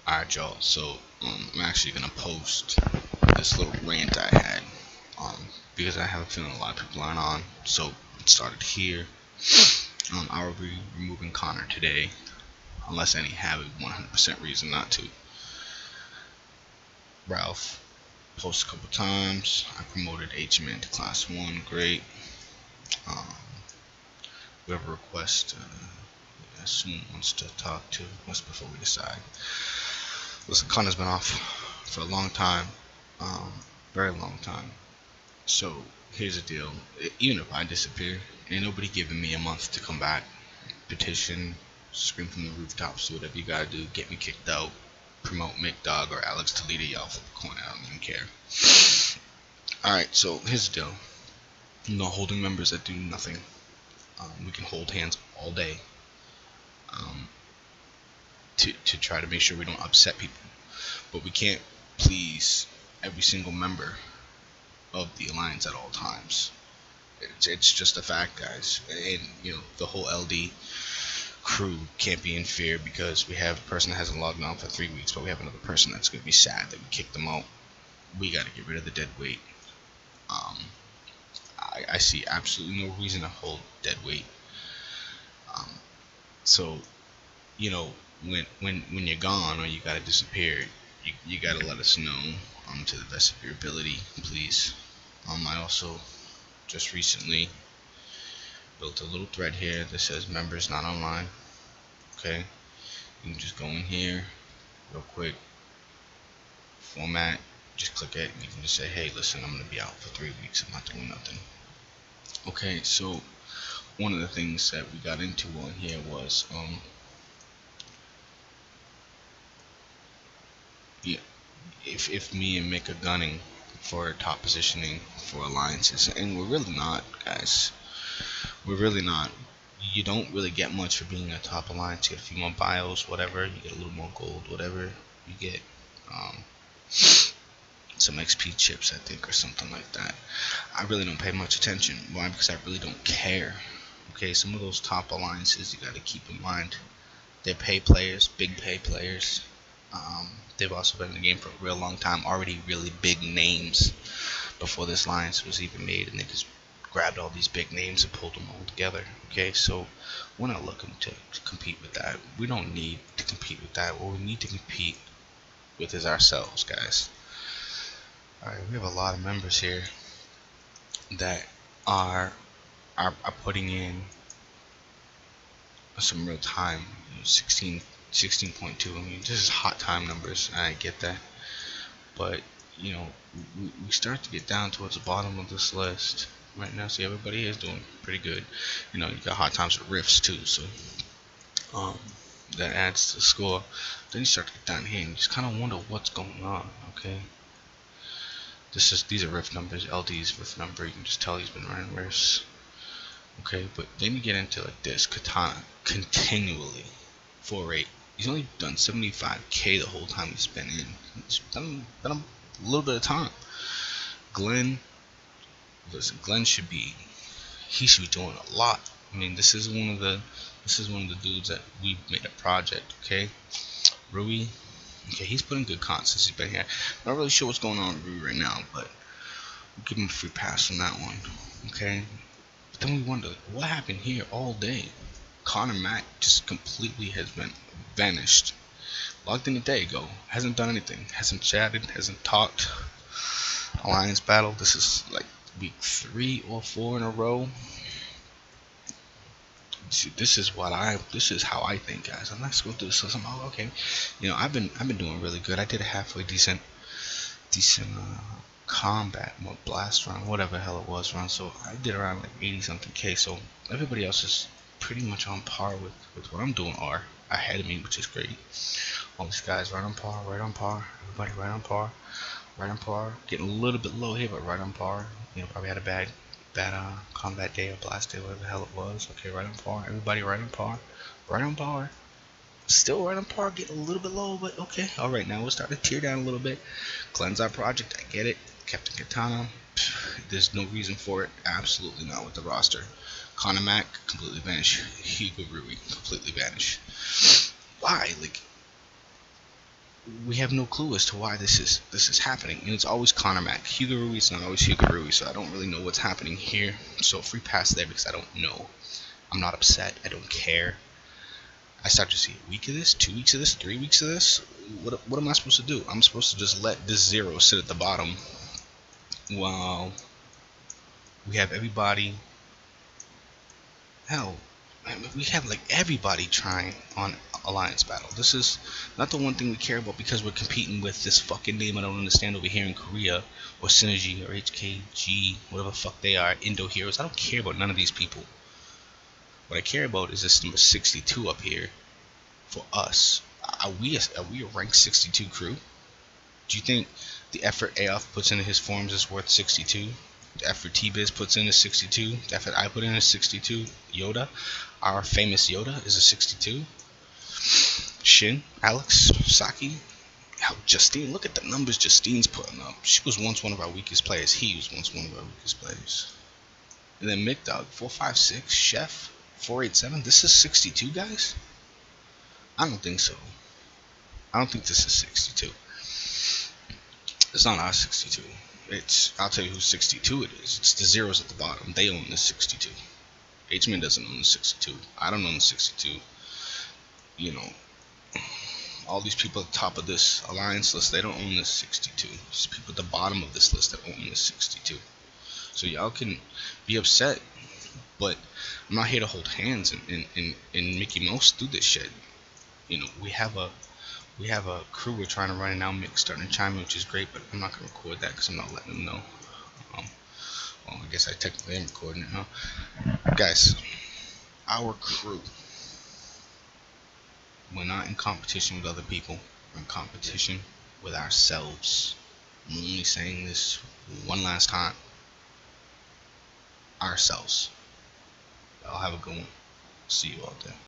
Alright, y'all. So I'm actually gonna post this little rant I had, because I have a feeling a lot of people aren't on. So it started here. I will be removing Connor today, unless any have a 100% reason not to. Ralph posted a couple times. I promoted H-Man to Class 1. Great. Um, whoever requests, soon wants to talk to us before we decide. Listen, Connor's been off for a long time, um, very long time. So here's the deal: even if I disappear, ain't nobody giving me a month to come back. Petition, scream from the rooftops, do whatever you gotta do, get me kicked out. Promote Mick Dog or Alex Toledo, y'all flip a coin. I don't even care. All right, so here's the deal: no holding members that do nothing. We can hold hands all day, um, to try to make sure we don't upset people, but we can't please every single member of the alliance at all times. It's just a fact, guys. And the whole LD crew can't be in fear because we have a person that hasn't logged on for 3 weeks, but we have another person that's gonna be sad that we kicked them out. We got to get rid of the dead weight. Um, I see absolutely no reason to hold dead weight. Um, so you know when you're gone or you gotta disappear, you gotta let us know, to the best of your ability, please. I also just recently built a little thread here that says members not online. Okay, you can just go in here real quick, format, just click it, and you can just say, hey, listen, I'm gonna be out for 3 weeks, I'm not doing nothing. Okay, so one of the things that we got into on here was yeah, if me and Mick are gunning for top positioning for alliances, and we're really not, guys. We're really not. You don't really get much for being a top alliance. You get a few more bios, whatever. You get a little more gold, whatever. You get um, some XP chips, I think, or something like that. I really don't pay much attention. Why? Because I really don't care. Okay, some of those top alliances you got to keep in mind. They're pay players, big pay players. They've also been in the game for a real long time. Already really big names before this alliance was even made, and they just grabbed all these big names and pulled them all together. Okay, so we're not looking to compete with that. We don't need to compete with that. What we need to compete with is ourselves, guys. Alright, we have a lot of members here that are putting in some real time. 16.2. I mean, this is hot time numbers. I get that, but we start to get down towards the bottom of this list right now. See, everybody is doing pretty good. You got hot times with rifts too, so um, that adds to the score. Then you start to get down here and you just kind of wonder what's going on. Okay, these are rift numbers. LD's rift number. You can just tell he's been running rifts. Okay, but then you get into like this Katana continually 4-8. He's only done 75k the whole time he's been in. It's been a little bit of time. Glenn, listen, Glenn should be doing a lot. I mean, this is one of the dudes that we made a project. Okay, Rui, okay, he's putting good content since he's been here. Not really sure what's going on with Rui right now, but we'll give him a free pass on that one. Okay, but then we wonder what happened here all day. Connor Mack just completely has been vanished. Logged in a day ago, hasn't done anything, hasn't chatted, hasn't talked. Alliance battle, this is like week 3 or 4 in a row. See, this is how I think, guys. I'm not supposed to do this. So I'm okay. I've been doing really good. I did a halfway decent combat blast run, whatever the hell it was run. So I did around like 80 something k. So everybody else is pretty much on par with what I'm doing, or ahead of me, which is great. All these guys right on par, everybody right on par, getting a little bit low here, but right on par. Probably had a bad combat day or blast day, whatever the hell it was. Okay, right on par, everybody right on par, still right on par, getting a little bit low, but okay. Alright, now we'll start to tear down a little bit. Cleanse our project, I get it. Captain Katana, there's no reason for it, absolutely not with the roster. Connor Mack, completely vanished. Hugo Rui, completely vanished. Why? Like, we have no clue as to why this is happening, and it's always Connor Mack. Hugo Ruiz, not always Hugo Ruiz, so I don't really know what's happening here. So free pass there because I don't know. I'm not upset. I don't care. I start to see a week of this, 2 weeks of this, 3 weeks of this. What am I supposed to do? I'm supposed to just let this zero sit at the bottom while we have everybody. Hell, we have like everybody trying on Alliance Battle. This is not the one thing we care about because we're competing with this fucking name I don't understand over here in Korea, or Synergy, or HKG, whatever the fuck they are, Indo Heroes. I don't care about none of these people. What I care about is this number 62 up here for us. Are we a rank 62 crew? Do you think the effort AOF puts into his forms is worth 62? The effort T-Biz puts in is 62. The effort I put in is 62. Yoda, our famous Yoda, is a 62. Shin, Alex, Saki, hell, Justine. Look at the numbers Justine's putting up. She was once one of our weakest players. He was once one of our weakest players. And then Mick Dog, 456. Chef, 487. This is 62, guys? I don't think so. I don't think this is 62. It's not our 62. I'll tell you who 62 it is. It's the zeros at the bottom. They own the 62. H-Man doesn't own the 62. I don't own the 62. You know, all these people at the top of this alliance list, they don't own this 62. It's people at the bottom of this list that own this 62. So y'all can be upset, but I'm not here to hold hands and Mickey Mouse do this shit. You know, we have a crew we're trying to run, and now Mick's starting to chime in, which is great, but I'm not going to record that because I'm not letting them know. Well, I guess I technically am recording it, huh? Guys, our crew, we're not in competition with other people. We're in competition with ourselves. I'm only saying this one last time. Ourselves. I'll have a good one. See you all there.